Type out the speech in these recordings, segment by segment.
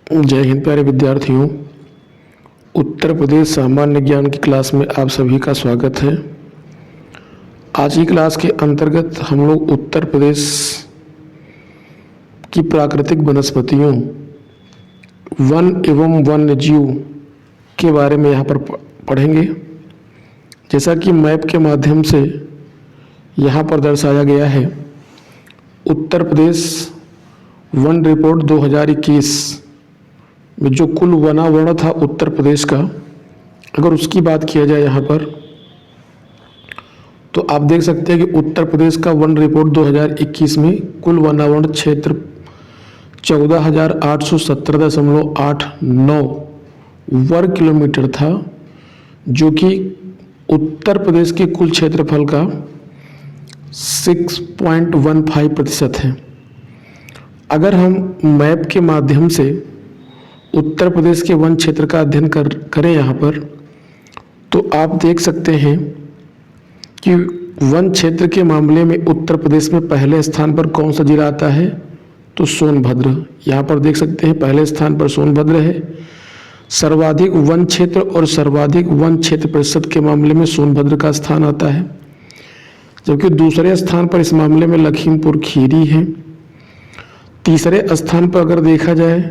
जय हिंद प्यारे विद्यार्थियों। उत्तर प्रदेश सामान्य ज्ञान की क्लास में आप सभी का स्वागत है। आज की क्लास के अंतर्गत हम लोग उत्तर प्रदेश की प्राकृतिक वनस्पतियों, वन एवं वन्य जीव के बारे में यहाँ पर पढ़ेंगे। जैसा कि मैप के माध्यम से यहाँ पर दर्शाया गया है, उत्तर प्रदेश वन रिपोर्ट 2021 में जो कुल वनावरण था उत्तर प्रदेश का, अगर उसकी बात किया जाए यहाँ पर, तो आप देख सकते हैं कि उत्तर प्रदेश का वन रिपोर्ट 2021 में कुल वनावरण क्षेत्र 14,817.89 वर्ग किलोमीटर था, जो कि उत्तर प्रदेश के कुल क्षेत्रफल का 6.15% है। अगर हम मैप के माध्यम से उत्तर प्रदेश के वन क्षेत्र का अध्ययन करें यहाँ पर, तो आप देख सकते हैं कि वन क्षेत्र के मामले में उत्तर प्रदेश में पहले स्थान पर कौन सा जिला आता है, तो सोनभद्र। यहाँ पर देख सकते हैं पहले स्थान पर सोनभद्र है। सर्वाधिक वन क्षेत्र और सर्वाधिक वन क्षेत्र प्रतिशत के मामले में सोनभद्र का स्थान आता है, जबकि दूसरे स्थान पर इस मामले में लखीमपुर खीरी है। तीसरे स्थान पर अगर देखा जाए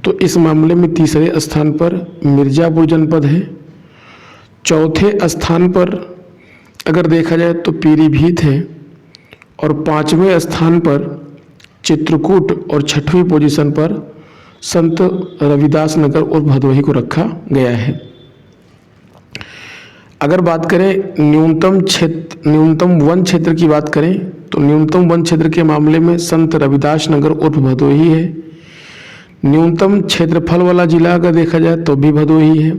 तो इस मामले में तीसरे स्थान पर मिर्जापुर जनपद है। चौथे स्थान पर अगर देखा जाए तो पीलीभीत है, और पांचवें स्थान पर चित्रकूट और छठवीं पोजीशन पर संत रविदास नगर और भदोही को रखा गया है। अगर बात करें न्यूनतम वन क्षेत्र की बात करें, तो न्यूनतम वन क्षेत्र के मामले में संत रविदास नगर और भदोही है। न्यूनतम क्षेत्रफल वाला जिला अगर देखा जाए तो भी भदोही है।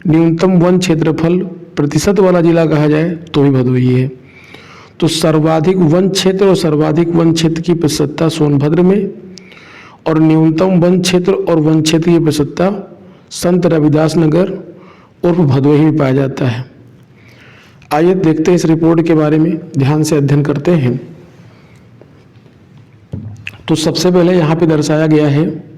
न्यूनतम वन क्षेत्रफल प्रतिशत वाला जिला कहा जाए तो भी भदोही है। तो सर्वाधिक वन क्षेत्र और सर्वाधिक वन क्षेत्र की प्रतिशतता सोनभद्र में, और न्यूनतम वन क्षेत्र और वन क्षेत्र की प्रतिशतता संत रविदास नगर और भदोही में पाया जाता है। आइए देखते हैं इस रिपोर्ट के बारे में, ध्यान से अध्ययन करते हैं। तो सबसे पहले यहाँ पे दर्शाया गया है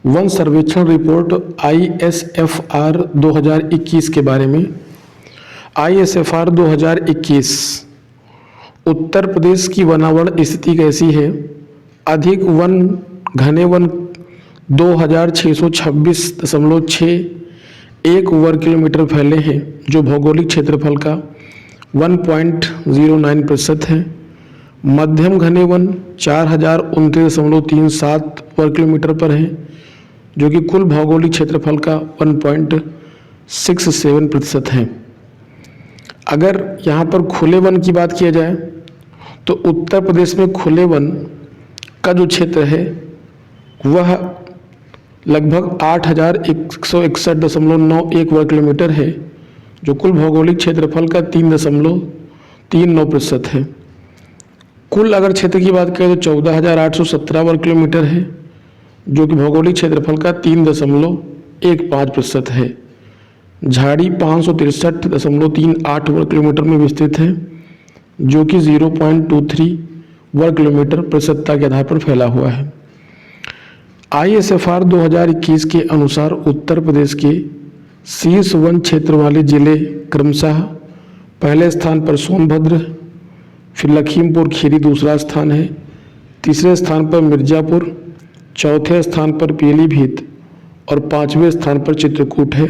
वन सर्वेक्षण रिपोर्ट ISFR 2021 के बारे में। ISFR 2021 उत्तर प्रदेश की वनावरण स्थिति कैसी है। अधिक वन, घने वन 2626.61 वर्ग किलोमीटर फैले हैं, जो भौगोलिक क्षेत्रफल का 1.09% है। मध्यम घने वन 4029.37 वर्ग किलोमीटर पर है, जो कि कुल भौगोलिक क्षेत्रफल का 1.67% है। अगर यहाँ पर खुले वन की बात किया जाए तो उत्तर प्रदेश में खुले वन का जो क्षेत्र है वह लगभग 8,161.91 वर्ग किलोमीटर है, जो कुल भौगोलिक क्षेत्रफल का 3.39% है। कुल अगर क्षेत्र की बात करें तो 14,817 वर्ग किलोमीटर है, जो कि भौगोलिक क्षेत्रफल का 3.15% है। झाड़ी 563.38 वर्ग किलोमीटर में विस्तृत है, जो कि 0.23 वर्ग किलोमीटर प्रतिशतता के आधार पर फैला हुआ है। ISFR 2021 के अनुसार उत्तर प्रदेश के शीर्ष वन क्षेत्र वाले जिले क्रमशः पहले स्थान पर सोनभद्र, फिर लखीमपुर खीरी दूसरा स्थान है, तीसरे स्थान पर मिर्जापुर, चौथे स्थान पर पीलीभीत और पांचवें स्थान पर चित्रकूट है।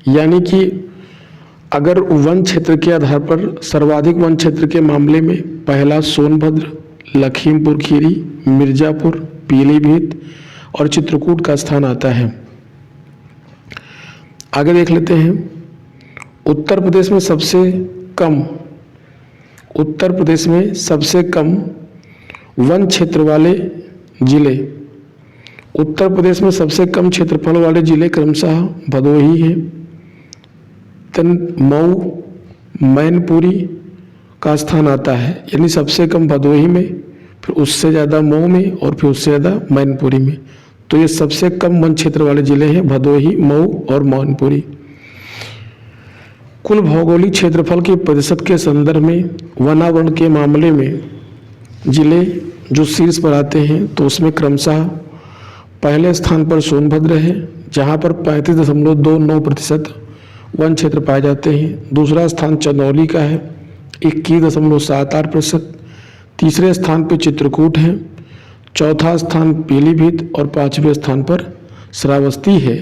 यानी कि अगर वन क्षेत्र के आधार पर सर्वाधिक वन क्षेत्र के मामले में पहला सोनभद्र, लखीमपुर खीरी, मिर्जापुर, पीलीभीत और चित्रकूट का स्थान आता है। आगे देख लेते हैं उत्तर प्रदेश में सबसे कम वन क्षेत्र वाले जिले। उत्तर प्रदेश में सबसे कम क्षेत्रफल वाले जिले क्रमशः भदोही है, मऊ, मैनपुरी का स्थान आता है। यानी सबसे कम भदोही में, फिर उससे ज़्यादा मऊ में और फिर उससे ज़्यादा मैनपुरी में। तो ये सबसे कम वन क्षेत्र वाले जिले हैं भदोही, मऊ और मैनपुरी। कुल भौगोलिक क्षेत्रफल के प्रतिशत के संदर्भ में वनावरण के मामले में जिले जो शीर्ष पर आते हैं, तो उसमें क्रमशः पहले स्थान पर सोनभद्र है जहाँ पर 35.29% वन क्षेत्र पाए जाते हैं। दूसरा स्थान चंदौली का है 21.78%। तीसरे स्थान पर चित्रकूट है। चौथा स्थान पीलीभीत और 5वें स्थान पर श्रावस्ती है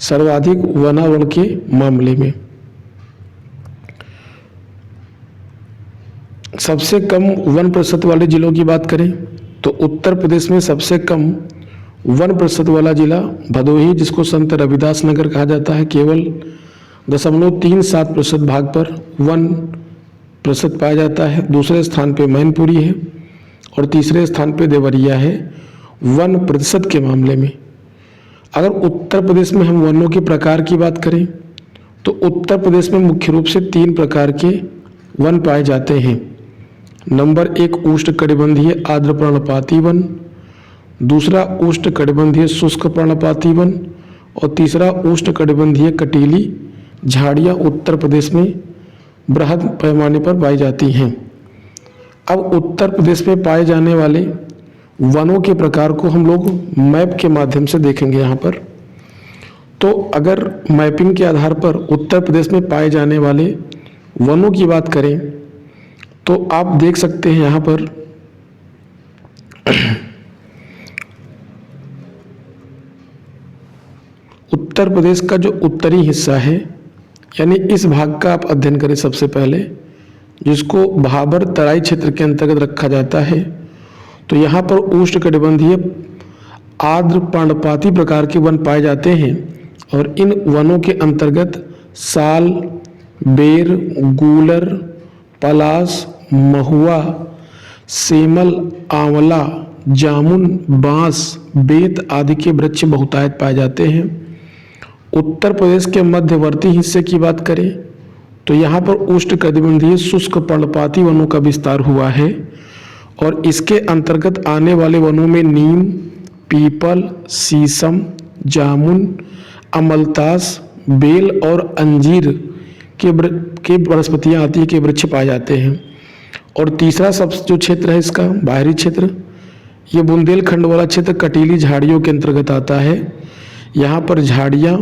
सर्वाधिक वनावरण के मामले में। सबसे कम वन प्रतिशत वाले जिलों की बात करें तो उत्तर प्रदेश में सबसे कम वन प्रतिशत वाला जिला भदोही, जिसको संत रविदास नगर कहा जाता है, केवल 0.37% भाग पर वन प्रतिशत पाया जाता है। दूसरे स्थान पे मैनपुरी है और तीसरे स्थान पे देवरिया है वन प्रतिशत के मामले में। अगर उत्तर प्रदेश में हम वनों के प्रकार की बात करें तो उत्तर प्रदेश में मुख्य रूप से 3 प्रकार के वन पाए जाते हैं। नंबर 1 उष्णकटिबंधीय आर्द्र पर्णपाती वन, दूसरा उष्णकटिबंधीय शुष्क पर्णपाती वन और तीसरा उष्णकटिबंधीय कटीली झाड़ियाँ उत्तर प्रदेश में बृहद पैमाने पर पाई जाती हैं। अब उत्तर प्रदेश में पाए जाने वाले वनों के प्रकार को हम लोग मैप के माध्यम से देखेंगे यहाँ पर। तो अगर मैपिंग के आधार पर उत्तर प्रदेश में पाए जाने वाले वनों की बात करें तो आप देख सकते हैं यहाँ पर उत्तर प्रदेश का जो उत्तरी हिस्सा है, यानी इस भाग का आप अध्ययन करें सबसे पहले, जिसको भाबर तराई क्षेत्र के अंतर्गत रखा जाता है। तो यहाँ पर उष्णकटिबंधीय आर्द्र पर्णपाती प्रकार के वन पाए जाते हैं और इन वनों के अंतर्गत साल, बेर, गूलर, पलास, महुआ, सेमल, आंवला, जामुन, बांस, बेत आदि के वृक्ष बहुतायत पाए जाते हैं। उत्तर प्रदेश के मध्यवर्ती हिस्से की बात करें तो यहाँ पर उष्णकटिबंधीय शुष्क पर्णपाती वनों का विस्तार हुआ है और इसके अंतर्गत आने वाले वनों में नीम, पीपल, शीशम, जामुन, अमलतास, बेल और अंजीर के वनस्पतियाँ आदि के वृक्ष पाए जाते हैं। और तीसरा सब जो क्षेत्र है इसका बाहरी क्षेत्र, ये बुंदेलखंड वाला क्षेत्र कटीली झाड़ियों के अंतर्गत आता है। यहाँ पर झाड़ियाँ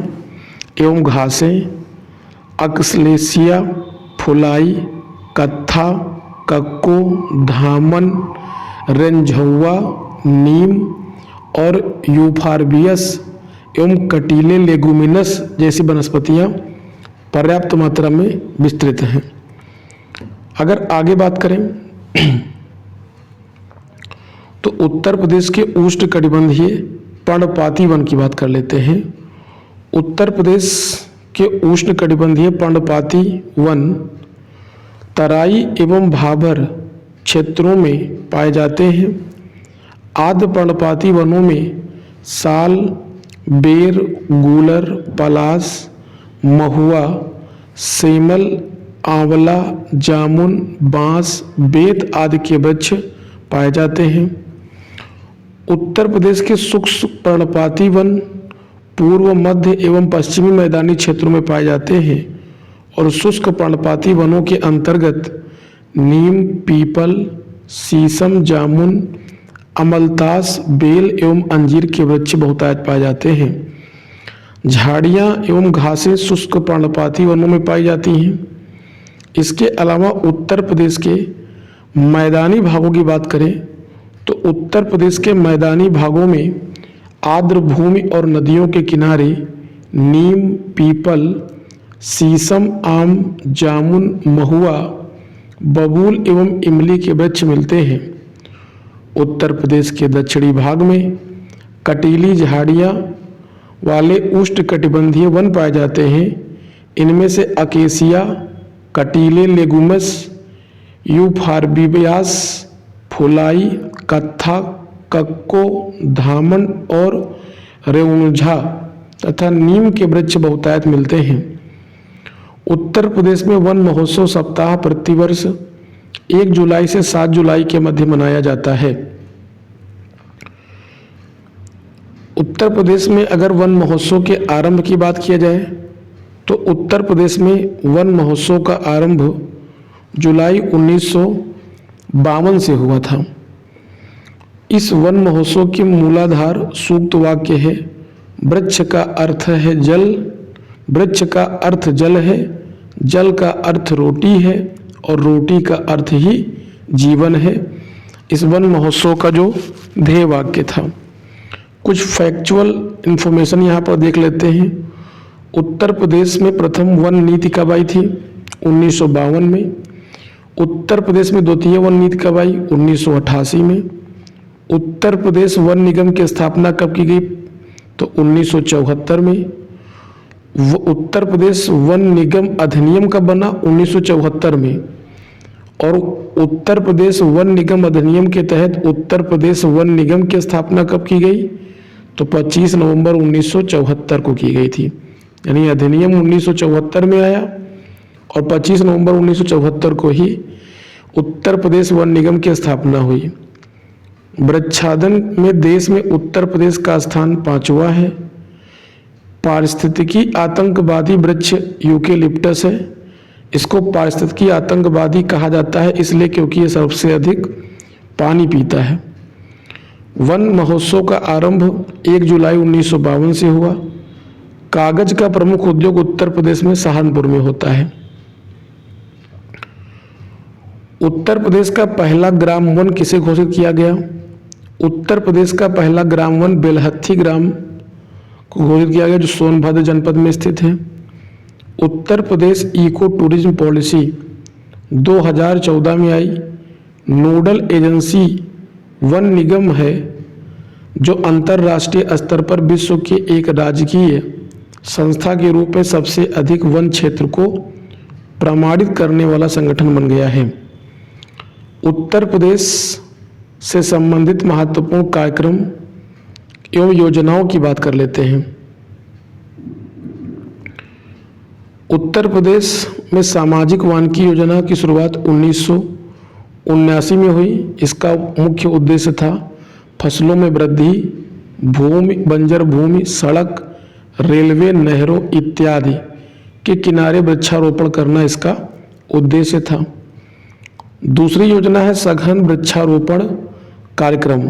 एवं घासें, अक्सलेशिया, फुलाई, कत्था, कक्को, धामन, रेंझौआ, नीम और यूफारबियस एवं कटीले लेगुमिनस जैसी वनस्पतियाँ पर्याप्त मात्रा में विस्तृत हैं। अगर आगे बात करें तो उत्तर प्रदेश के उष्णकटिबंधीय पर्णपाती वन की बात कर लेते हैं। उत्तर प्रदेश के उष्णकटिबंधीय पर्णपाती वन तराई एवं भाबर क्षेत्रों में पाए जाते हैं। आर्द्र पर्णपाती वनों में साल, बेर, गूलर, पलास, महुआ, सेमल, आंवला, जामुन, बांस, बेत आदि के वृक्ष पाए जाते हैं। उत्तर प्रदेश के शुष्क पर्णपाती वन पूर्व, मध्य एवं पश्चिमी मैदानी क्षेत्रों में पाए जाते हैं और शुष्क पर्णपाती वनों के अंतर्गत नीम, पीपल, शीशम, जामुन, अमलतास, बेल एवं अंजीर के वृक्ष बहुतायत पाए जाते हैं। झाड़ियाँ एवं घासें शुष्क पर्णपाती वनों में पाई जाती हैं। इसके अलावा उत्तर प्रदेश के मैदानी भागों की बात करें तो उत्तर प्रदेश के मैदानी भागों में आर्द्र भूमि और नदियों के किनारे नीम, पीपल, शीशम, आम, जामुन, महुआ, बबूल एवं इमली के वृक्ष मिलते हैं। उत्तर प्रदेश के दक्षिणी भाग में कटीली झाड़ियाँ वाले उष्णकटिबंधीय वन पाए जाते हैं। इनमें से अकेसिया, कटीले लेगुमस, यूफारबियास, फुलाई, कत्था, कक्को, धामन और रेउंझा तथा नीम के वृक्ष बहुतायत मिलते हैं। उत्तर प्रदेश में वन महोत्सव सप्ताह प्रतिवर्ष 1 जुलाई से 7 जुलाई के मध्य मनाया जाता है। उत्तर प्रदेश में अगर वन महोत्सव के आरंभ की बात किया जाए तो उत्तर प्रदेश में वन महोत्सव का आरंभ जुलाई 1952 से हुआ था। इस वन महोत्सव के मूलाधार सूक्त वाक्य है, वृक्ष का अर्थ है जल, वृक्ष का अर्थ जल है, जल का अर्थ रोटी है और रोटी का अर्थ ही जीवन है। इस वन महोत्सव का जो ध्येय वाक्य था। कुछ फैक्चुअल इंफॉर्मेशन यहाँ पर देख लेते हैं। उत्तर प्रदेश में प्रथम वन नीति कब आई थी? 1952 में। उत्तर प्रदेश में द्वितीय वन नीति कब आई? 1988 में। उत्तर प्रदेश वन निगम की स्थापना कब की गई? तो 1974 में। उत्तर प्रदेश वन निगम अधिनियम कब बना? 1974 में। और उत्तर प्रदेश वन निगम अधिनियम के तहत उत्तर प्रदेश वन निगम की स्थापना कब की गई? तो 25 नवंबर 1974 को की गई थी। यानी अधिनियम 1974 में आया और 25 नवंबर 1974 को ही उत्तर प्रदेश वन निगम की स्थापना हुई। वृक्षादन में देश में उत्तर प्रदेश का स्थान 5वां है। पारिस्थितिकी आतंकवादी वृक्ष यूकेलिप्टस है। इसको पारिस्थितिकी आतंकवादी कहा जाता है इसलिए क्योंकि ये सबसे अधिक पानी पीता है। वन महोत्सव का आरंभ 1 जुलाई 1952 से हुआ। कागज का प्रमुख उद्योग उत्तर प्रदेश में सहारनपुर में होता है। उत्तर प्रदेश का पहला ग्राम वन किसे घोषित किया गया? उत्तर प्रदेश का पहला ग्राम वन बेलहत्थी ग्राम को घोषित किया गया जो सोनभद्र जनपद में स्थित है। Uttar Pradesh eco tourism policy 2014 में आई। नोडल एजेंसी वन निगम है जो अंतर्राष्ट्रीय स्तर पर विश्व के एक राजकीय संस्था के रूप में सबसे अधिक वन क्षेत्र को प्रमाणित करने वाला संगठन बन गया है। उत्तर प्रदेश से संबंधित महत्वपूर्ण कार्यक्रम एवं योजनाओं की बात कर लेते हैं। उत्तर प्रदेश में सामाजिक वानिकी योजना की शुरुआत 1979 में हुई। इसका मुख्य उद्देश्य था फसलों में वृद्धि, भूमि बंजर भूमि, सड़क, रेलवे, नहरों इत्यादि के किनारे वृक्षारोपण करना इसका उद्देश्य था। दूसरी योजना है सघन वृक्षारोपण कार्यक्रम।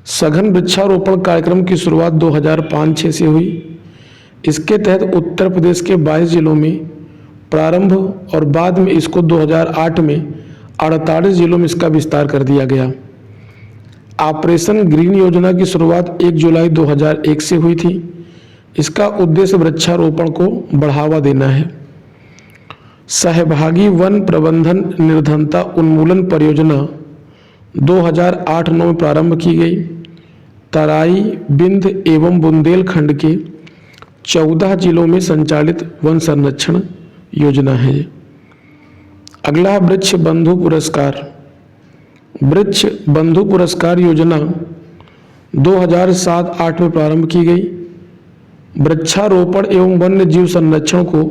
सघन वृक्षारोपण कार्यक्रम की शुरुआत 2005-06 से हुई। इसके तहत उत्तर प्रदेश के 22 जिलों में प्रारंभ और बाद में इसको 2008 में 48 जिलों में इसका विस्तार कर दिया गया। ऑपरेशन ग्रीन योजना की शुरुआत 1 जुलाई 2001 से हुई थी। इसका उद्देश्य वृक्षारोपण को बढ़ावा देना है। सहभागी वन प्रबंधन निर्धनता उन्मूलन परियोजना 2008-09 में प्रारंभ की गई। तराई, बिंद एवं बुंदेलखंड के 14 जिलों में संचालित वन संरक्षण योजना है। अगला वृक्ष बंधु पुरस्कार। वृक्ष बंधु पुरस्कार योजना 2007-08 में प्रारंभ की गई। वृक्षारोपण एवं वन्य जीव संरक्षण को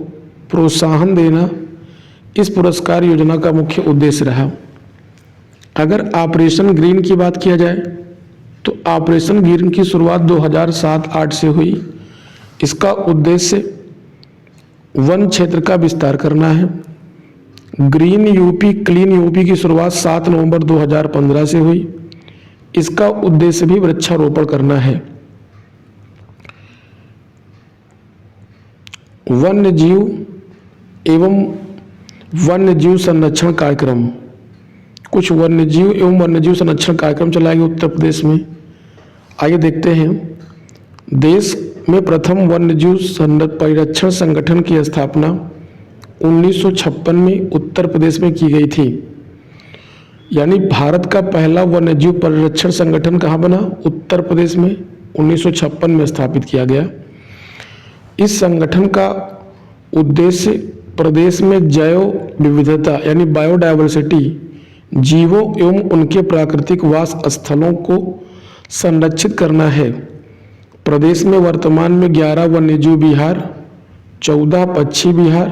प्रोत्साहन देना इस पुरस्कार योजना का मुख्य उद्देश्य रहा। अगर ऑपरेशन ग्रीन की बात किया जाए तो ऑपरेशन ग्रीन की शुरुआत 2007-08 से हुई। इसका उद्देश्य वन क्षेत्र का विस्तार करना है। ग्रीन यूपी क्लीन यूपी की शुरुआत 7 नवंबर 2015 से हुई। इसका उद्देश्य भी वृक्षारोपण करना है। वन्य जीव एवं वन्य जीव संरक्षण कार्यक्रम। कुछ वन्य जीव एवं वन्य जीव संरक्षण कार्यक्रम चलाए गए उत्तर प्रदेश में। आइए देखते हैं। देश में प्रथम वन्य जीव परिरक्षण संगठन की स्थापना 1956 में उत्तर प्रदेश में की गई थी। यानी भारत का पहला वन्य जीव परिरक्षण संगठन कहाँ बना? उत्तर प्रदेश में 1956 में स्थापित किया गया। इस संगठन का उद्देश्य प्रदेश में जैव विविधता यानी बायोडायवर्सिटी, जीवों एवं उनके प्राकृतिक वास स्थलों को संरक्षित करना है। प्रदेश में वर्तमान में 11 वन्यजीव विहार, 14 पक्षी विहार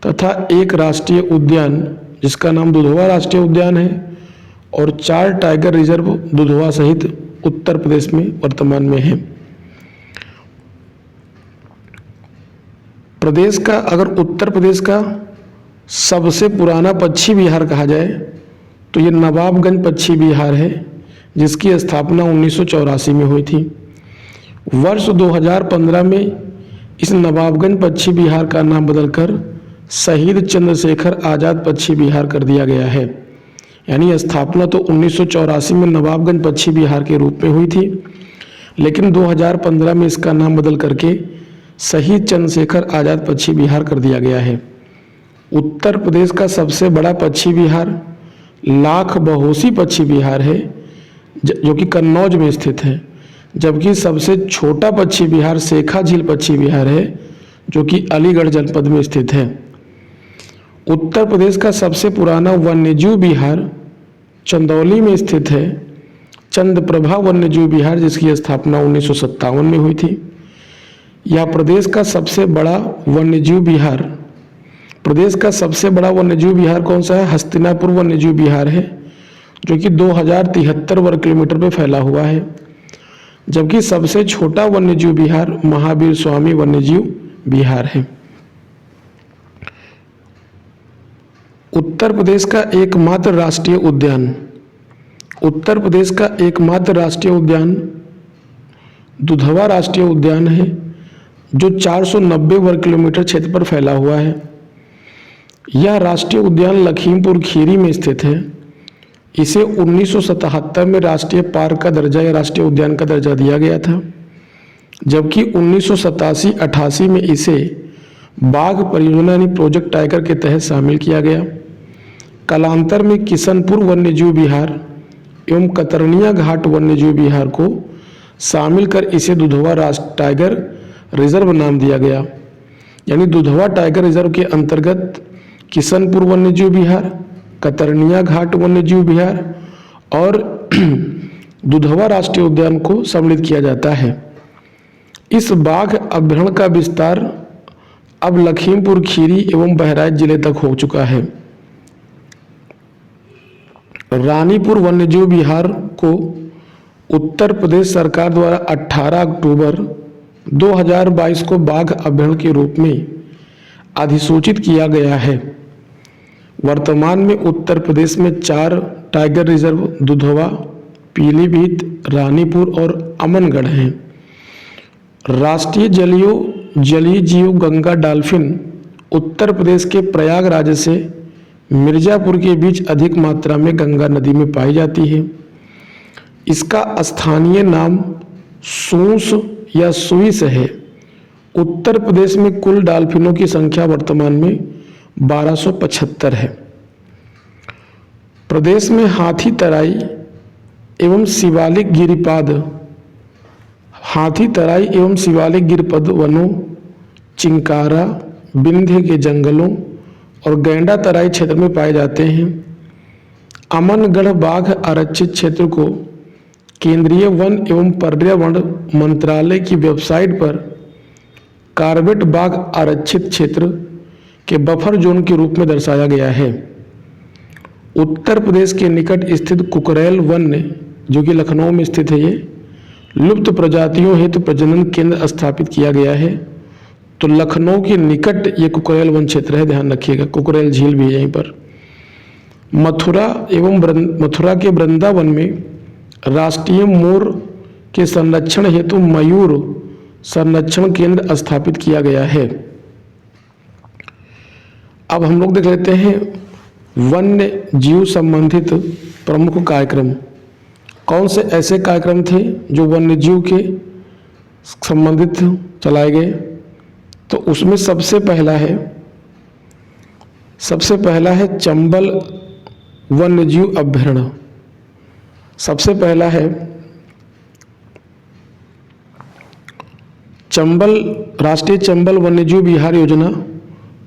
तथा 1 राष्ट्रीय उद्यान जिसका नाम दुधवा राष्ट्रीय उद्यान है और 4 टाइगर रिजर्व दुधवा सहित उत्तर प्रदेश में वर्तमान में है। प्रदेश का अगर उत्तर प्रदेश का सबसे पुराना पक्षी विहार कहा जाए तो ये नवाबगंज पक्षी विहार है जिसकी स्थापना 1984 में हुई थी। वर्ष 2015 में इस नवाबगंज पश्चिम बिहार का नाम बदलकर शहीद चंद्रशेखर आज़ाद पश्चिम बिहार कर दिया गया है। यानी स्थापना तो 1984 में नवाबगंज पश्चिम बिहार के रूप में हुई थी, लेकिन 2015 में इसका नाम बदल करके शहीद चंद्रशेखर आज़ाद पश्चिम बिहार कर दिया गया है। उत्तर प्रदेश का सबसे बड़ा पश्चिम बिहार लाख बहोसी पश्चिम बिहार है, जो कि कन्नौज में स्थित है, जबकि सबसे छोटा पश्चिम बिहार शेखा झील पश्चिम बिहार है, जो कि अलीगढ़ जनपद में स्थित है। उत्तर प्रदेश का सबसे पुराना वन्यजीव बिहार चंदौली में स्थित है, चंद्रप्रभा वन्यजीव बिहार, जिसकी स्थापना 1957 में हुई थी। यह प्रदेश का सबसे बड़ा वन्यजीव बिहार कौन सा है? हस्तिनापुर वन्यजीव बिहार है, जो कि 2073 वर्ग किलोमीटर पर फैला हुआ है। जबकि सबसे छोटा वन्यजीव बिहार महावीर स्वामी वन्यजीव बिहार है। उत्तर प्रदेश का एकमात्र राष्ट्रीय उद्यान दुधवा राष्ट्रीय उद्यान है, जो 490 वर्ग किलोमीटर क्षेत्र पर फैला हुआ है। यह राष्ट्रीय उद्यान लखीमपुर खीरी में स्थित है। इसे 1977 में राष्ट्रीय पार्क का दर्जा या राष्ट्रीय उद्यान का दर्जा दिया गया था, जबकि 1987-88 में इसे बाघ परियोजना यानी प्रोजेक्ट टाइगर के तहत शामिल किया गया। कालांतर में किशनपुर वन्यजीव बिहार एवं कतरनिया घाट वन्यजीव बिहार को शामिल कर इसे दुधवा टाइगर रिजर्व नाम दिया गया। यानी दुधवा टाइगर रिजर्व के अंतर्गत किशनपुर वन्यजीव बिहार, कतरनिया घाट वन्यजीव बिहार और दुधवा राष्ट्रीय उद्यान को सम्मिलित किया जाता है। इस बाघ अभयारण्य का विस्तार अब लखीमपुर खीरी एवं बहराइच जिले तक हो चुका है। रानीपुर वन्यजीव बिहार को उत्तर प्रदेश सरकार द्वारा 18 अक्टूबर 2022 को बाघ अभयारण्य के रूप में अधिसूचित किया गया है। वर्तमान में उत्तर प्रदेश में 4 टाइगर रिजर्व दुधवा, पीलीभीत, रानीपुर और अमनगढ़ हैं। राष्ट्रीय जलीय जीव गंगा डॉल्फिन उत्तर प्रदेश के प्रयागराज से मिर्जापुर के बीच अधिक मात्रा में गंगा नदी में पाई जाती है। इसका स्थानीय नाम सूस या सुइस है। उत्तर प्रदेश में कुल डॉल्फिनों की संख्या वर्तमान में 1275 है। प्रदेश में हाथी तराई एवं शिवालिक गिरिपद वनों, चिंकारा, विंध्य के जंगलों और गैंडा तराई क्षेत्र में पाए जाते हैं। अमनगढ़ बाघ आरक्षित क्षेत्र को केंद्रीय वन एवं पर्यावरण मंत्रालय की वेबसाइट पर कार्बेट बाघ आरक्षित क्षेत्र के बफर जोन के रूप में दर्शाया गया है। उत्तर प्रदेश के निकट स्थित कुकरेल वन्य, जो कि लखनऊ में स्थित है, ये लुप्त प्रजातियों हेतु प्रजनन केंद्र स्थापित किया गया है। तो लखनऊ के निकट ये कुकरेल वन क्षेत्र है, ध्यान रखिएगा। कुकरेल झील भी है यहीं पर। मथुरा के वृंदावन में राष्ट्रीय मोर के संरक्षण हेतु मयूर संरक्षण केंद्र स्थापित किया गया है। अब हम लोग देख लेते हैं वन्य जीव संबंधित प्रमुख कार्यक्रम। कौन से ऐसे कार्यक्रम थे जो वन्य जीव के संबंधित चलाए गए? तो उसमें सबसे पहला है चंबल वन्यजीव अभयारण्य। सबसे पहला है राष्ट्रीय चंबल वन्यजीव बिहार योजना।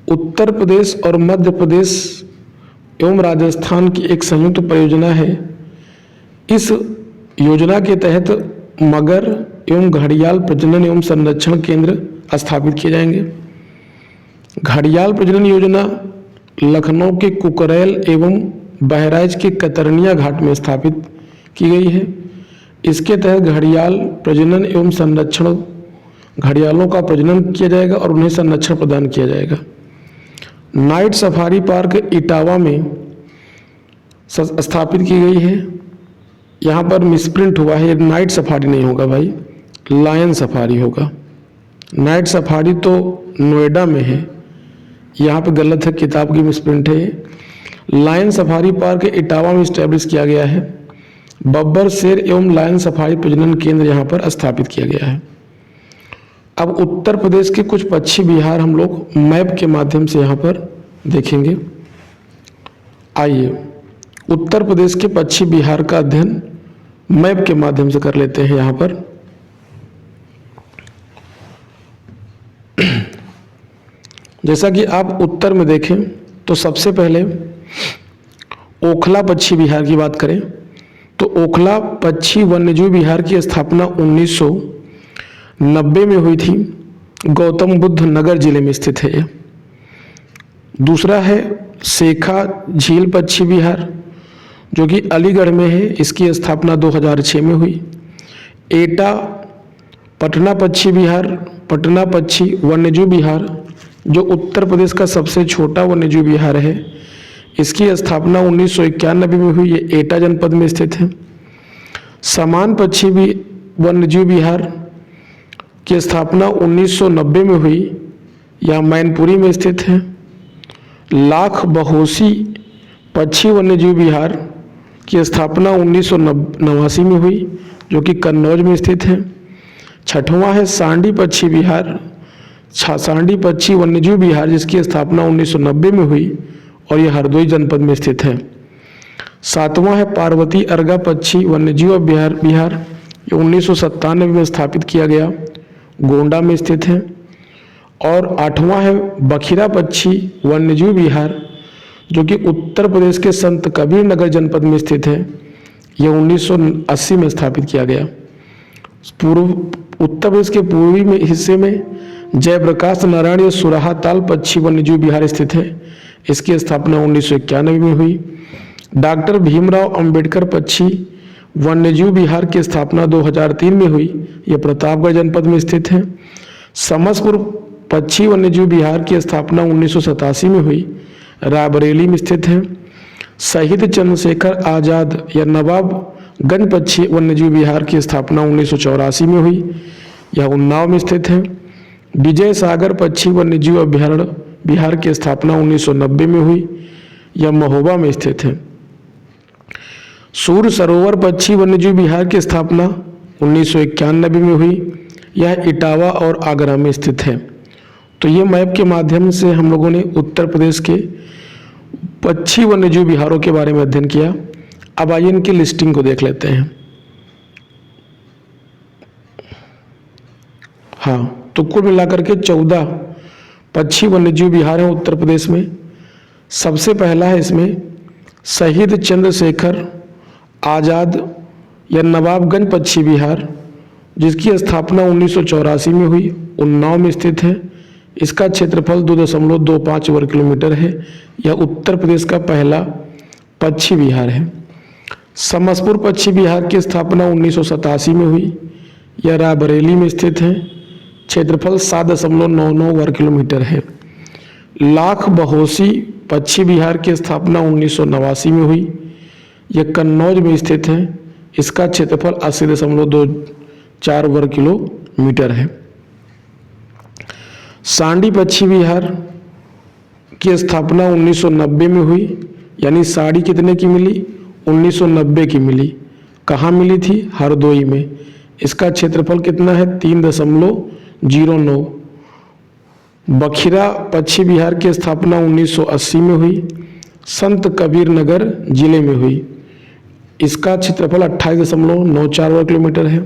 उत्तर प्रदेश और मध्य प्रदेश एवं राजस्थान की एक संयुक्त परियोजना है। इस योजना के तहत मगर एवं घड़ियाल प्रजनन एवं संरक्षण केंद्र स्थापित किए जाएंगे। घड़ियाल प्रजनन योजना लखनऊ के कुकरेल एवं बहराइच के कतरनिया घाट में स्थापित की गई है। इसके तहत घड़ियाल प्रजनन एवं संरक्षण, घड़ियालों का प्रजनन किया जाएगा और उन्हें संरक्षण प्रदान किया जाएगा। नाइट सफारी पार्क इटावा में स्थापित की गई है। यहाँ पर मिसप्रिंट हुआ है, नाइट सफारी नहीं होगा भाई, लायन सफारी होगा। नाइट सफारी तो नोएडा में है, यहाँ पे गलत है, किताब की मिसप्रिंट है। लायन सफारी पार्क इटावा में इस्टेब्लिश किया गया है। बब्बर शेर एवं लायन सफारी प्रजनन केंद्र यहाँ पर स्थापित किया गया है। अब उत्तर प्रदेश के कुछ पक्षी विहार हम लोग मैप के माध्यम से यहाँ पर देखेंगे। आइए उत्तर प्रदेश के पक्षी विहार का अध्ययन मैप के माध्यम से कर लेते हैं। यहाँ पर जैसा कि आप उत्तर में देखें तो सबसे पहले ओखला पक्षी विहार की बात करें तो ओखला पक्षी वन्यजीव विहार की स्थापना 1990 में हुई थी। गौतम बुद्ध नगर जिले में स्थित है यह। दूसरा है शेखा झील पक्षी विहार जो कि अलीगढ़ में है, इसकी स्थापना 2006 में हुई। एटा पटना पक्षी विहार, पटना पक्षी वन्यजीव विहार जो उत्तर प्रदेश का सबसे छोटा वन्यजीव विहार है, इसकी स्थापना 1991 में हुई। ये एटा जनपद में स्थित है। समान पक्षी वन्यजीव विहार की स्थापना 1990 में हुई, यह मैनपुरी में स्थित है। लाख बहोसी पक्षी वन्यजीव विहार की स्थापना 1989 में हुई जो कि कन्नौज में स्थित है। छठवां है सांडी पक्षी विहार, सांडी पक्षी वन्यजीव विहार जिसकी स्थापना 1990 में हुई और यह हरदोई जनपद में स्थित है। सातवां है पार्वती अर्गा पक्षी वन्यजीव विहार, ये 1997 में स्थापित किया गया, गोंडा में स्थित है। और आठवां है बखिरा पक्षी वन्यजीव विहार जो कि उत्तर प्रदेश के संत कबीर नगर जनपद में स्थित है, यह 1980 में स्थापित किया गया। उत्तर प्रदेश के पूर्वी में हिस्से में जयप्रकाश नारायण या सुराहा ताल पक्षी वन्यजीव विहार स्थित है, इसकी स्थापना 1991 में हुई। डॉक्टर भीमराव अंबेडकर पक्षी वन्यजीव विहार की स्थापना 2003 में हुई, यह प्रतापगढ़ जनपद में स्थित है। समसपुर पक्षी वन्यजीव विहार की स्थापना 1987 में हुई, रायबरेली में स्थित है। शहीद चंद्रशेखर आजाद या नवाबगंज पक्षी वन्यजीव विहार की स्थापना 1984 में हुई, यह उन्नाव में स्थित है। विजय सागर पक्षी वन्यजीव अभ्यारण्य बिहार की स्थापना 1990 में हुई, यह महोबा में स्थित है। सूर सरोवर पक्षी वन्यजीव विहार की स्थापना 1991 में हुई, यह इटावा और आगरा में स्थित है। तो ये मैप के माध्यम से हम लोगों ने उत्तर प्रदेश के पक्षी वन्यजीव विहारों के बारे में अध्ययन किया। अब आइए इनकी लिस्टिंग को देख लेते हैं। हाँ, तो कुल मिलाकर के 14 पक्षी वन्यजीव विहार हैं उत्तर प्रदेश में। सबसे पहला है इसमें शहीद चंद्रशेखर आजाद या नवाबगंज पक्षी विहार जिसकी स्थापना 1984 में हुई, उन्नाव में स्थित है। इसका क्षेत्रफल 2.25 वर्ग किलोमीटर है। यह उत्तर प्रदेश का पहला पक्षी विहार है। समसपुर पक्षी विहार की स्थापना 1987 में हुई, यह रायबरेली में स्थित है। क्षेत्रफल 7.99 वर्ग किलोमीटर है। लाख बहोसी पक्षी विहार की स्थापना 1989 में हुई, यह कन्नौज में स्थित है। इसका क्षेत्रफल 80.24 वर्ग किलोमीटर है। सांडी पक्षी विहार की स्थापना 1990 में हुई, यानी साड़ी कितने की मिली? 1990 की मिली। कहाँ मिली थी? हरदोई में। इसका क्षेत्रफल कितना है? 3.09। बखिरा पक्षी विहार की स्थापना 1980 में हुई, संत कबीर नगर जिले में हुई। इसका क्षेत्रफल 28.94 वर्ग किलोमीटर है।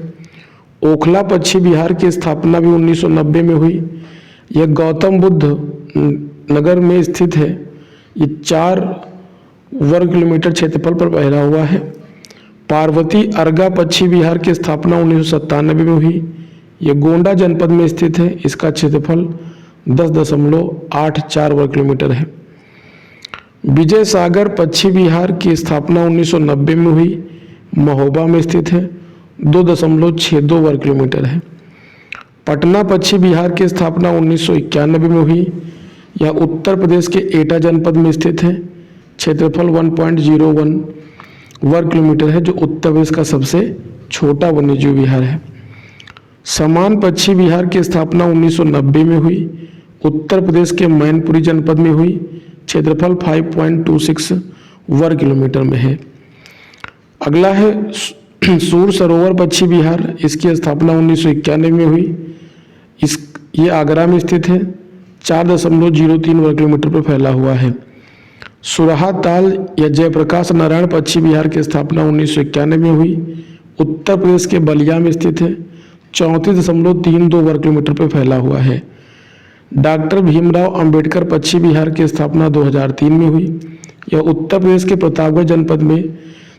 ओखला पक्षी विहार की स्थापना भी 1990 में हुई, यह गौतम बुद्ध नगर में स्थित है। ये 4 वर्ग किलोमीटर क्षेत्रफल पर फैला हुआ है। पार्वती अर्गा पक्षी विहार की स्थापना 1997 में हुई, यह गोंडा जनपद में स्थित है। इसका क्षेत्रफल 10.84 वर्ग किलोमीटर है। विजय सागर पक्षी विहार की स्थापना 1990 में हुई, महोबा में स्थित है। 2.62 वर्ग किलोमीटर है। पटना पक्षी विहार की स्थापना 1991 में हुई, यह उत्तर प्रदेश के एटा जनपद में स्थित है। क्षेत्रफल 1.01 वर्ग किलोमीटर है, जो उत्तर प्रदेश का सबसे छोटा वन्यजीव विहार है। समान पक्षी विहार की स्थापना 1990 में हुई। उत्तर प्रदेश के मैनपुरी जनपद में हुई। क्षेत्रफल 5.26 वर्ग किलोमीटर में है। अगला है सूर सरोवर पक्षी विहार। इसकी स्थापना 1991 में हुई। ये आगरा में स्थित है। 4.03 वर्ग किलोमीटर पर फैला हुआ है। सुरहा ताल या जयप्रकाश नारायण पक्षी विहार की स्थापना 1991 में हुई। उत्तर प्रदेश के बलिया में स्थित है। 34.32 वर्ग किलोमीटर पर फैला हुआ है। डॉक्टर भीमराव अंबेडकर पक्षी विहार की स्थापना 2003 में हुई। यह उत्तर प्रदेश के प्रतापगढ़ जनपद में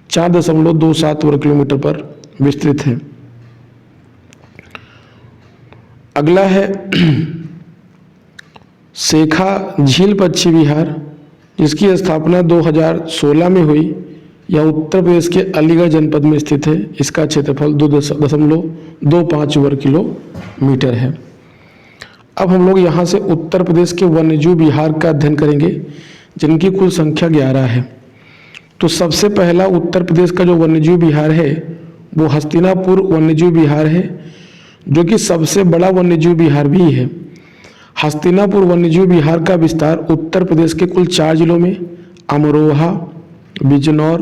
4.27 वर्ग किलोमीटर पर विस्तृत है। अगला है शेखा झील पक्षी विहार, जिसकी स्थापना 2016 में हुई। यह उत्तर प्रदेश के अलीगढ़ जनपद में स्थित है। इसका क्षेत्रफल 2.25 वर्ग किलोमीटर है। अब हम लोग यहाँ से उत्तर प्रदेश के वन्यजीव विहार का अध्ययन करेंगे, जिनकी कुल संख्या 11 है। तो सबसे पहला उत्तर प्रदेश का जो वन्यजीव विहार है वो हस्तिनापुर वन्यजीव विहार है, जो कि सबसे बड़ा वन्यजीव विहार भी है। हस्तिनापुर वन्यजीव विहार का विस्तार उत्तर प्रदेश के कुल 4 जिलों में अमरोहा, बिजनौर,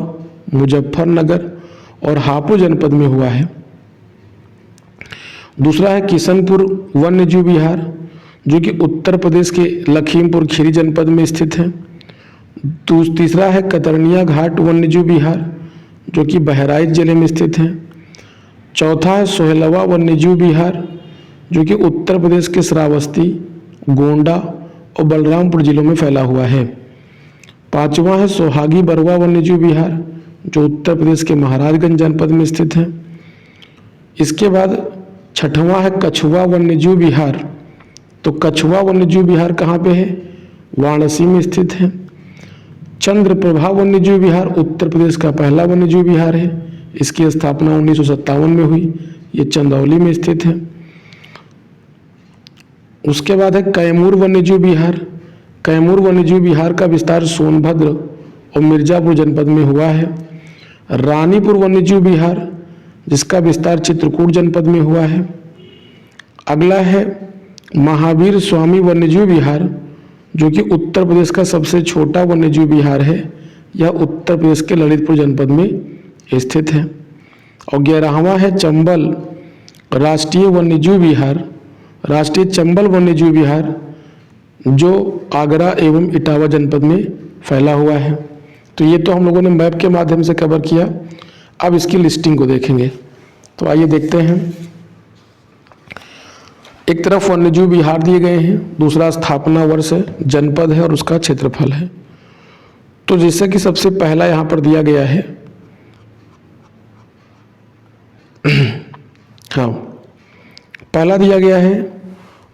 मुजफ्फरनगर और हापुड़ जनपद में हुआ है। दूसरा है किशनपुर वन्यजीव विहार, जो कि उत्तर प्रदेश के लखीमपुर खीरी जनपद में स्थित है। तीसरा है कतरनिया घाट वन्यजीव विहार, जो कि बहराइच जिले में स्थित है। चौथा है सोहेलवा वन्यजीव विहार, जो कि उत्तर प्रदेश के श्रावस्ती, गोंडा और बलरामपुर जिलों में फैला हुआ है। पांचवा है सोहागी बरवा वन्यजीव विहार, जो उत्तर प्रदेश के महाराजगंज जनपद में स्थित है। इसके बाद छठवां है कछुआ वन्यजीव विहार। तो कछुआ वन्यजीव विहार कहाँ पे है? वाराणसी में स्थित है। चंद्रप्रभा वन्यजीव विहार उत्तर प्रदेश का पहला वन्यजीव विहार है। इसकी स्थापना 1957 में हुई। ये चंदौली में स्थित है। उसके बाद है कैमूर वन्यजीव विहार। कैमूर वन्यजीव विहार का विस्तार सोनभद्र और मिर्जापुर जनपद में हुआ है। रानीपुर वन्यजीव विहार, जिसका विस्तार चित्रकूट जनपद में हुआ है। अगला है महावीर स्वामी वन्यजीव विहार, जो कि उत्तर प्रदेश का सबसे छोटा वन्यजीव विहार है। यह उत्तर प्रदेश के ललितपुर जनपद में स्थित है। और 11वां है चंबल राष्ट्रीय वन्यजीव विहार, राष्ट्रीय चंबल वन्यजीव विहार, जो आगरा एवं इटावा जनपद में फैला हुआ है। तो ये तो हम लोगों ने मैप के माध्यम से कवर किया। अब इसकी लिस्टिंग को देखेंगे। तो आइए देखते हैं। एक तरफ वन्यजीव विहार दिए गए हैं, दूसरा स्थापना वर्ष है, जनपद है और उसका क्षेत्रफल है। तो जैसे कि सबसे पहला यहाँ पर दिया गया है, हाँ, पहला दिया गया है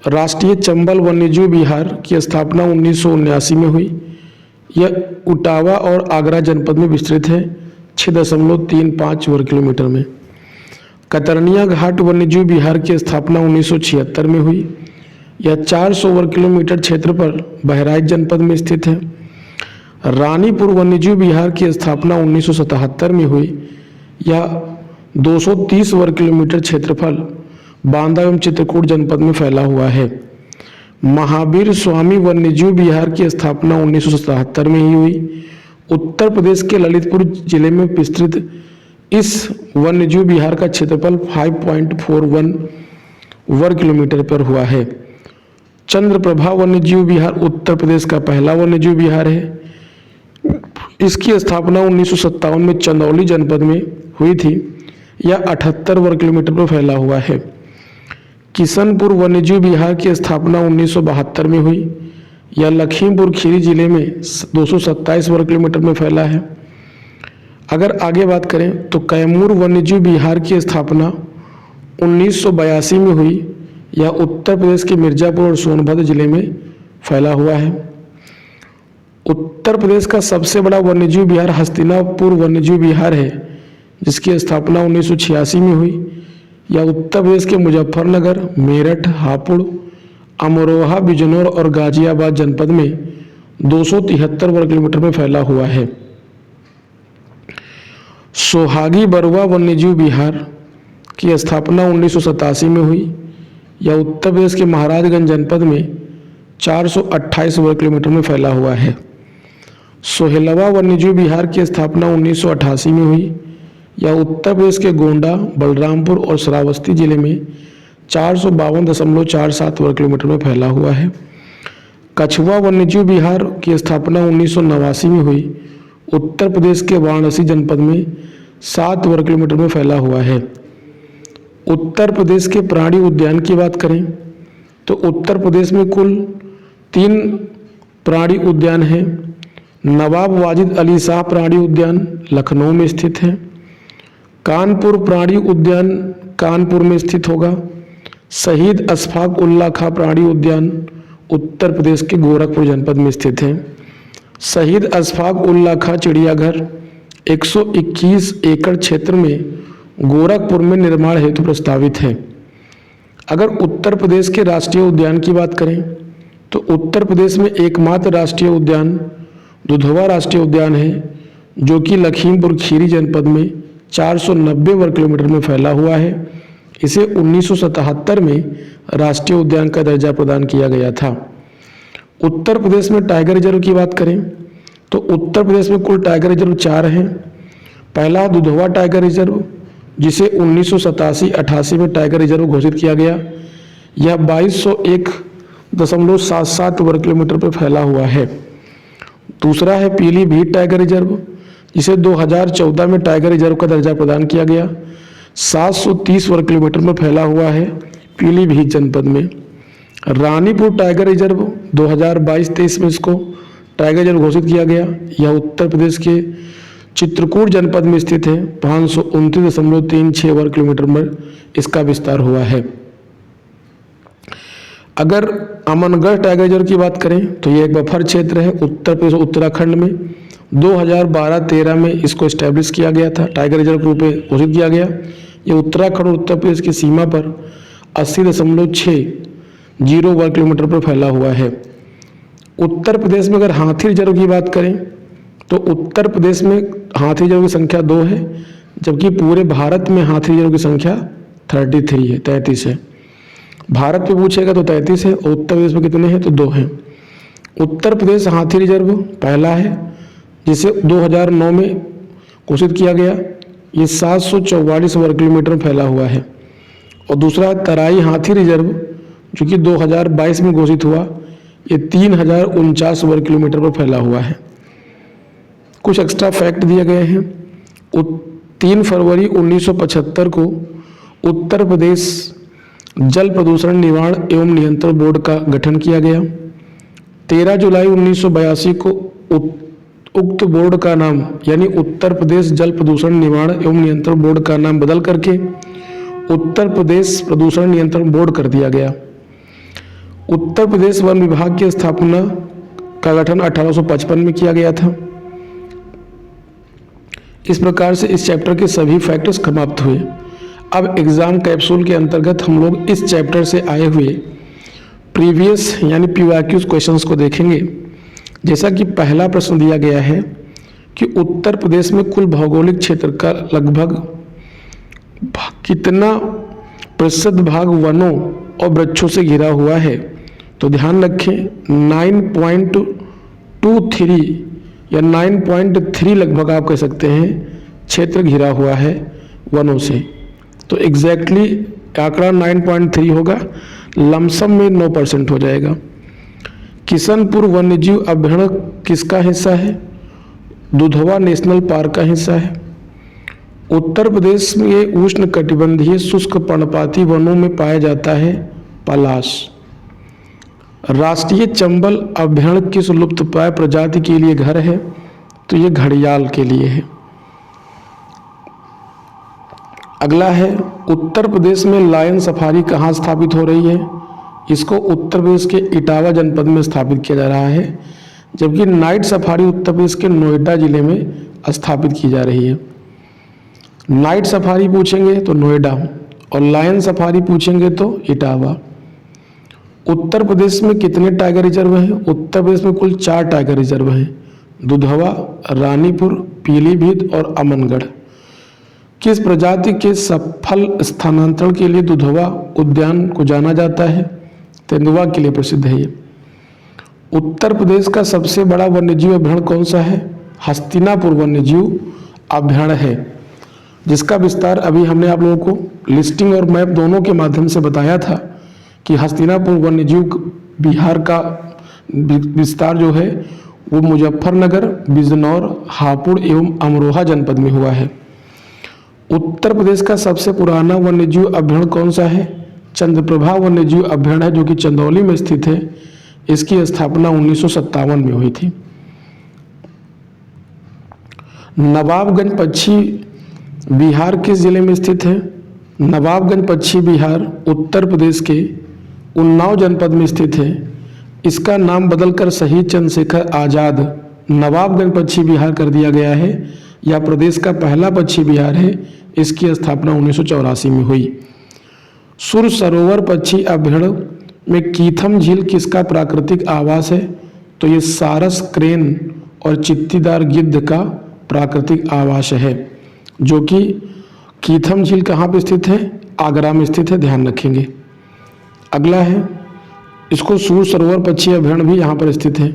राष्ट्रीय चंबल वन्यजीव विहार की स्थापना 1979 में हुई। यह इटावा और आगरा जनपद में विस्तृत है, 6.35 वर्ग किलोमीटर में। कतरनिया घाट वन्यजीव विहार की स्थापना 1976 में हुई। यह 400 वर्ग किलोमीटर क्षेत्र पर बहराइच जनपद में स्थित है। रानीपुर वन्यजीव विहार की स्थापना 1977 में हुई। यह 230 वर्ग किलोमीटर क्षेत्रफल बांदा एवं चित्रकूट जनपद में फैला हुआ है। महावीर स्वामी वन्यजीव विहार की स्थापना 1977 में ही हुई। उत्तर प्रदेश के ललितपुर जिले में विस्तृत इस वन्यजीव विहार का क्षेत्रफल 5.41 वर्ग किलोमीटर पर हुआ है। चंद्रप्रभा वन्यजीव विहार उत्तर प्रदेश का पहला वन्यजीव विहार है। इसकी स्थापना 1957 में चंदौली जनपद में हुई थी। यह 78 वर्ग किलोमीटर पर फैला हुआ है। किशनपुर वन्यजीव विहार की स्थापना 1972 में हुई। यह लखीमपुर खीरी जिले में 227 वर्ग किलोमीटर में फैला है। अगर आगे बात करें तो कैमूर वन्यजीव विहार की स्थापना 1982 में हुई। यह उत्तर प्रदेश के मिर्जापुर और सोनभद्र जिले में फैला हुआ है। उत्तर प्रदेश का सबसे बड़ा वन्यजीव विहार हस्तिनापुर वन्यजीव विहार है, जिसकी स्थापना 1986 में हुई। यह उत्तर प्रदेश के मुजफ्फरनगर, मेरठ, हापुड़, अमरोहा, बिजनौर और गाजियाबाद जनपद में 273 वर्ग किलोमीटर में फैला हुआ है। सोहागी बरुआ वन्यजीव विहार की स्थापना 1987 में हुई। यह उत्तर प्रदेश के महाराजगंज जनपद में 428 वर्ग किलोमीटर में फैला हुआ है। सोहेलवा वन्यजीव विहार की स्थापना 1988 में हुई। यह उत्तर प्रदेश के गोंडा, बलरामपुर और श्रावस्ती जिले में 452.47 वर्ग किलोमीटर में फैला हुआ है। कछुआ वन्यजीव विहार की स्थापना 1989 में हुई। उत्तर प्रदेश के वाराणसी जनपद में 7 वर्ग किलोमीटर में फैला हुआ है। उत्तर प्रदेश के प्राणी उद्यान की बात करें तो उत्तर प्रदेश में कुल 3 प्राणी उद्यान हैं। नवाब वाजिद अली शाह प्राणी उद्यान लखनऊ में स्थित है। कानपुर प्राणी उद्यान कानपुर में स्थित होगा। शहीद अशफाक उल्लाह खां प्राणी उद्यान उत्तर प्रदेश के गोरखपुर जनपद में स्थित है। शहीद अशफाक उल्लाह खां चिड़ियाघर 121 एकड़ क्षेत्र में गोरखपुर में निर्माण हेतु प्रस्तावित है। अगर उत्तर प्रदेश के राष्ट्रीय उद्यान की बात करें तो उत्तर प्रदेश में एकमात्र राष्ट्रीय उद्यान दुधवा राष्ट्रीय उद्यान है, जो कि लखीमपुर खीरी जनपद में 490 वर्ग किलोमीटर में फैला हुआ है। इसे 1977 में राष्ट्रीय उद्यान का दर्जा प्रदान किया गया था। उत्तर प्रदेश में टाइगर रिजर्व की बात करें तो उत्तर प्रदेश में कुल टाइगर रिजर्व 4 हैं। पहला दुधवा टाइगर रिजर्व, जिसे 1987-88 में टाइगर रिजर्व घोषित किया गया। यह 2201.77 वर्ग किलोमीटर पर फैला हुआ है। दूसरा है पीलीभीत टाइगर रिजर्व, जिसे 2014 में टाइगर रिजर्व का दर्जा प्रदान किया गया। 730 वर्ग किलोमीटर में फैला हुआ है पीलीभीत जनपद में। रानीपुर टाइगर रिजर्व 2022-23 में इसको टाइगर रिजर्व घोषित किया गया। यह उत्तर प्रदेश के चित्रकूट जनपद में स्थित है। 529.36 वर्ग किलोमीटर में इसका विस्तार हुआ है। अगर अमनगढ़ टाइगर रिजर्व की बात करें तो यह एक बफर क्षेत्र है उत्तर प्रदेश और उत्तराखंड में। 2012-13 में इसको इस्टेब्लिश किया गया था, टाइगर रिजर्व के रूप में घोषित किया गया। ये उत्तराखंड और उत्तर प्रदेश की सीमा पर 80.60 वर्ग किलोमीटर पर फैला हुआ है। उत्तर प्रदेश में अगर हाथी रिजर्व की बात करें तो उत्तर प्रदेश में हाथी रिजर्व की संख्या 2 है, जबकि पूरे भारत में हाथी रिजर्व की संख्या 33 है। भारत में पूछेगा तो 33 है और उत्तर प्रदेश में कितने हैं तो 2 हैं। उत्तर प्रदेश हाथी रिजर्व पहला है, जिसे 2009 में घोषित किया गया। ये 744 वर्ग किलोमीटर में फैला हुआ है। और दूसरा तराई हाथी रिजर्व, जो कि 2022 में घोषित हुआ, ये 3049 वर्ग किलोमीटर पर फैला हुआ है। कुछ एक्स्ट्रा फैक्ट दिए गए हैं। 3 फरवरी 1975 को उत्तर प्रदेश जल प्रदूषण निवारण एवं नियंत्रण बोर्ड का गठन किया गया। 13 जुलाई 1982 को उक्त बोर्ड का नाम यानी उत्तर प्रदेश जल प्रदूषण निवारण एवं नियंत्रण बोर्ड का नाम बदल करके उत्तर प्रदेश प्रदूषण नियंत्रण बोर्ड कर दिया गया। उत्तर प्रदेश वन विभाग की स्थापना का गठन 1855 में किया गया था। इस प्रकार से इस चैप्टर के सभी फैक्टर्स समाप्त हुए। अब एग्जाम कैप्सूल के अंतर्गत हम लोग इस चैप्टर से आए हुए प्रीवियस यानी पीवाईक्यूज क्वेश्चंस को देखेंगे। जैसा कि पहला प्रश्न दिया गया है कि उत्तर प्रदेश में कुल भौगोलिक क्षेत्र का लगभग कितना प्रतिशत भाग वनों और वृक्षों से घिरा हुआ है, तो ध्यान रखें 9.23 या 9.3 लगभग आप कह सकते हैं क्षेत्र घिरा हुआ है वनों से। तो एग्जैक्टली आंकड़ा 9.3 होगा, लमसम में 9% हो जाएगा। किशनपुर वन्यजीव अभयारण्य किसका हिस्सा है? दुधवा नेशनल पार्क का हिस्सा है। उत्तर प्रदेश में ये उष्ण कटिबंधीय शुष्क पर्णपाती वनों में पाया जाता है पलाश। राष्ट्रीय चंबल अभयारण्य किस लुप्तप्राय प्रजाति के लिए घर है? तो ये घड़ियाल के लिए है। अगला है उत्तर प्रदेश में लायन सफारी कहाँ स्थापित हो रही है? इसको उत्तर प्रदेश के इटावा जनपद में स्थापित किया जा रहा है, जबकि नाइट सफारी उत्तर प्रदेश के नोएडा जिले में स्थापित की जा रही है। नाइट सफारी पूछेंगे तो नोएडा और लायन सफारी पूछेंगे तो इटावा। उत्तर प्रदेश में कितने टाइगर रिजर्व हैं? उत्तर प्रदेश में कुल 4 टाइगर रिजर्व हैं, दुधवा, रानीपुर, पीलीभीत और अमनगढ़। किस प्रजाति के सफल स्थानांतरण के लिए दुधवा उद्यान को जाना जाता है? तेंदुआ के लिए प्रसिद्ध है ये। उत्तर प्रदेश का सबसे बड़ा वन्यजीव अभयारण्य कौन सा है? हस्तिनापुर वन्यजीव अभयारण्य है, जिसका विस्तार अभी हमने आप लोगों को लिस्टिंग और मैप दोनों के माध्यम से बताया था कि हस्तिनापुर वन्यजीव बिहार का विस्तार जो है वो मुजफ्फरनगर, बिजनौर, हापुड़ एवं अमरोहा जनपद में हुआ है। उत्तर प्रदेश का सबसे पुराना वन्यजीव अभयारण्य कौन सा है? चंद्रप्रभा वन्यजीव अभयारण्य है, जो कि चंदौली में स्थित है। इसकी स्थापना 1957 में हुई थी। नवाबगंज पक्षी बिहार किस जिले में स्थित है? नवाबगंज पक्षी बिहार उत्तर प्रदेश के उन्नाव जनपद में स्थित है। इसका नाम बदलकर शहीद चंद्रशेखर आजाद नवाबगंज पक्षी बिहार कर दिया गया है। यह प्रदेश का पहला पक्षी बिहार है। इसकी स्थापना 1984 में हुई। सुर सरोवर पक्षी अभयारण्य में कीथम झील किसका प्राकृतिक आवास है? तो ये सारस क्रेन और चित्तीदार गिद्ध का प्राकृतिक आवास है, जो कि कीथम झील कहाँ पे स्थित है? आगरा में स्थित है, ध्यान रखेंगे। अगला है, इसको सूर सरोवर पक्षी अभयारण्य भी यहाँ पर स्थित है।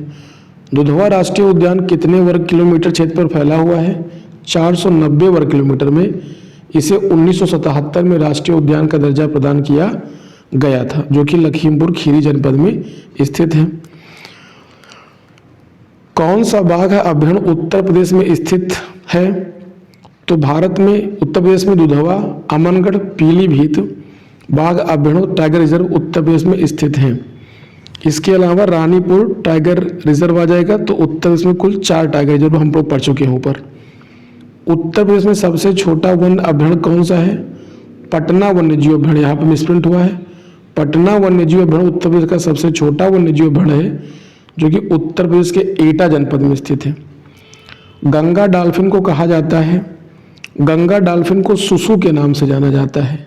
दुधवा राष्ट्रीय उद्यान कितने वर्ग किलोमीटर क्षेत्र पर फैला हुआ है? 490 वर्ग किलोमीटर में। इसे 1977 में राष्ट्रीय उद्यान का दर्जा प्रदान किया गया था, जो कि लखीमपुर खीरी जनपद में स्थित है। कौन सा बाघ अभयारण्य उत्तर प्रदेश में स्थित है? तो भारत में उत्तर प्रदेश में दुधवा, अमनगढ़, पीलीभीत बाघ अभयारण्य टाइगर रिजर्व उत्तर प्रदेश में स्थित है। इसके अलावा रानीपुर टाइगर रिजर्व आ जाएगा। तो उत्तर प्रदेश में कुल 4 टाइगर रिजर्व हम लोग पढ़ चुके हैं ऊपर। उत्तर प्रदेश में सबसे छोटा वन अभयारण्य कौन सा है? पटना वन्यजीव अभयारण्य। यहाँ पर मिसप्रिंट हुआ है। पटना वन्यजीव अभयारण्य उत्तर प्रदेश का सबसे छोटा वन्यजीव अभयारण्य है, जो कि उत्तर प्रदेश के एटा जनपद में स्थित है। गंगा डॉल्फिन को कहा जाता है? गंगा डॉल्फिन को सुसु के नाम से जाना जाता है।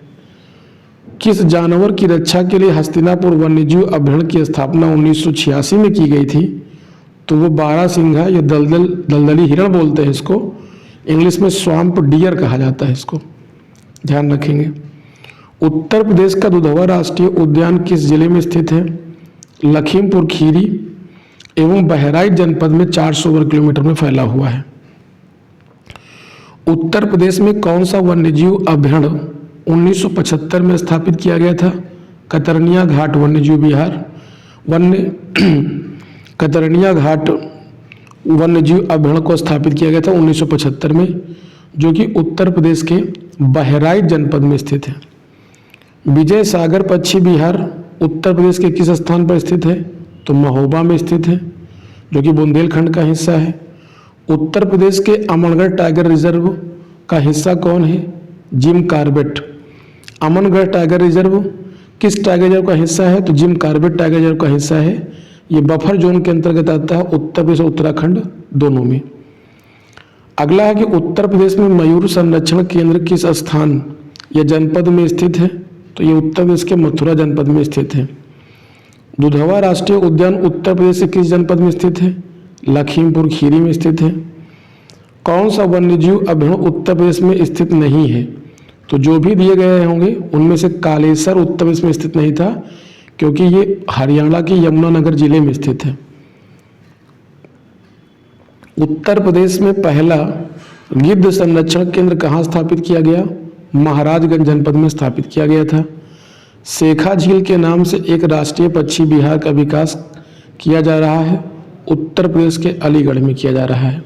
किस जानवर की रक्षा के लिए हस्तिनापुर वन्यजीव अभयारण्य की स्थापना 1986 में की गई थी? तो वो बारहसिंघा या दलदली हिरण बोलते हैं इसको। इंग्लिश में स्वाम्प डियर कहा जाता है इसको, ध्यान रखेंगे। उत्तर प्रदेश का दुधवा राष्ट्रीय उद्यान किस जिले में स्थित है? लखीमपुर खीरी एवं बहराइच जनपद में 400 वर्ग किलोमीटर में फैला हुआ है। उत्तर प्रदेश में कौन सा वन्यजीव अभयारण्य 1975 में स्थापित किया गया था? कतरनिया घाट वन्यजीव बिहार कतरनिया घाट वन्यजीव अभयारण्य को स्थापित किया गया था 1975 में, जो कि उत्तर प्रदेश के बहराइच जनपद में स्थित है। विजय सागर पक्षी बिहार उत्तर प्रदेश के किस स्थान पर स्थित है? तो महोबा में स्थित है, जो कि बुंदेलखंड का हिस्सा है। उत्तर प्रदेश के अमनगढ़ टाइगर रिजर्व का हिस्सा कौन है? Jim Corbett. Amangarh tiger reserve किस टाइगर रिजर्व का हिस्सा है? तो जिम कॉर्बेट टाइगर रिजर्व का हिस्सा है। ये बफर जोन के अंतर्गत आता है, उत्तर प्रदेश और उत्तराखंड दोनों में। अगला है कि उत्तर प्रदेश में मयूर संरक्षण केंद्र किस स्थान या जनपद में स्थित है? तो ये उत्तर प्रदेश के मथुरा जनपद में स्थित है। दुधवा राष्ट्रीय उद्यान उत्तर प्रदेश के किस जनपद में स्थित है? लखीमपुर खीरी में स्थित है। कौन सा वन्यजीव अभयारण्य उत्तर प्रदेश में स्थित नहीं है? तो जो भी दिए गए होंगे उनमें से कालेसर उत्तर प्रदेश में स्थित नहीं था, क्योंकि ये हरियाणा के यमुनानगर जिले में स्थित है। उत्तर प्रदेश में पहला गिद्ध संरक्षण केंद्र कहाँ स्थापित किया गया? महाराजगंज जनपद में स्थापित किया गया था। शेखा झील के नाम से एक राष्ट्रीय पक्षी बिहार का विकास किया जा रहा है, उत्तर प्रदेश के अलीगढ़ में किया जा रहा है।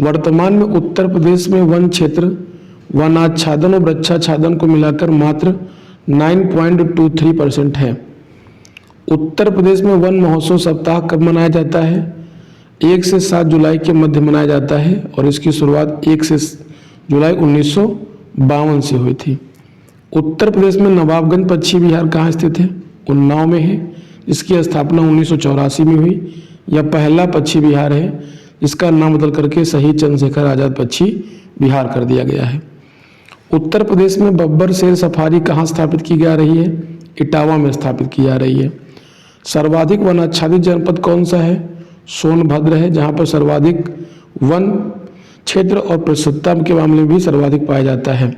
वर्तमान में उत्तर प्रदेश में वन क्षेत्र वनाच्छादन और वृक्षाच्छादन को मिलाकर मात्र 9.23% है। उत्तर प्रदेश में वन महोत्सव सप्ताह कब मनाया जाता है? 1 से 7 जुलाई के मध्य मनाया जाता है, और इसकी शुरुआत 1 से जुलाई 1952 से हुई थी। उत्तर प्रदेश में नवाबगंज पक्षी विहार कहाँ स्थित है? उन्नाव में है, जिसकी स्थापना 1984 में हुई। यह पहला पक्षी विहार है जिसका नाम बदल करके शहीद चंद्रशेखर आजाद पक्षी विहार कर दिया गया है। उत्तर प्रदेश में बब्बर शेर सफारी कहाँ स्थापित की जा रही है? इटावा में स्थापित की जा रही है। सर्वाधिक वनाच्छादित जनपद कौन सा है? सोनभद्र है, जहाँ पर सर्वाधिक वन क्षेत्र और प्रशुद्धता के मामले में भी सर्वाधिक पाया जाता है।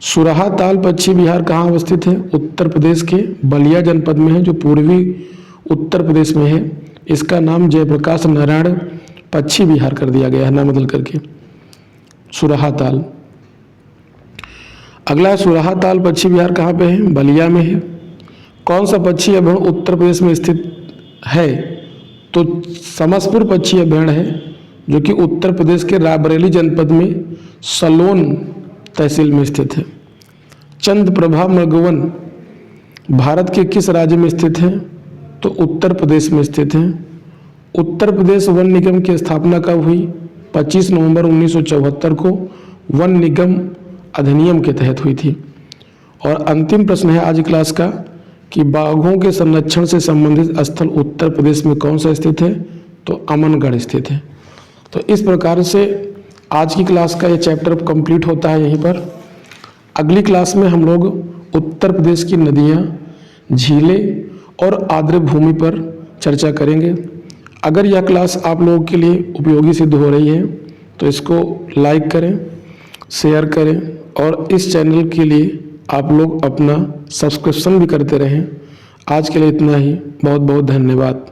सुराहा ताल पश्चिम बिहार कहाँ अवस्थित है? उत्तर प्रदेश के बलिया जनपद में है, जो पूर्वी उत्तर प्रदेश में है। इसका नाम जयप्रकाश नारायण पश्चिम बिहार कर दिया गया है नाम बदल करके, सुराहा ताल। अगला है सुराहा ताल पश्चिम बिहार कहाँ पे है? बलिया में है। कौन सा पक्षी अभयारण्य उत्तर प्रदेश में स्थित है? तो समसपुर पक्षी अभयारण्य है, जो कि उत्तर प्रदेश के रायबरेली जनपद में सलोन तहसील में स्थित है। चंद्रप्रभा मृगवन भारत के किस राज्य में स्थित है? तो उत्तर प्रदेश में स्थित है। उत्तर प्रदेश वन निगम की स्थापना कब हुई? 25 नवंबर 1974 को वन निगम अधिनियम के तहत हुई थी। और अंतिम प्रश्न है आज क्लास का कि बाघों के संरक्षण से संबंधित स्थल उत्तर प्रदेश में कौन सा स्थित है? तो अमनगढ़ स्थित है। तो इस प्रकार से आज की क्लास का ये चैप्टर कंप्लीट होता है यहीं पर। अगली क्लास में हम लोग उत्तर प्रदेश की नदियाँ, झीलें और आर्द्र भूमि पर चर्चा करेंगे। अगर यह क्लास आप लोगों के लिए उपयोगी सिद्ध हो रही है तो इसको लाइक करें, शेयर करें और इस चैनल के लिए आप लोग अपना सब्सक्रिप्शन भी करते रहें। आज के लिए इतना ही। बहुत बहुत धन्यवाद।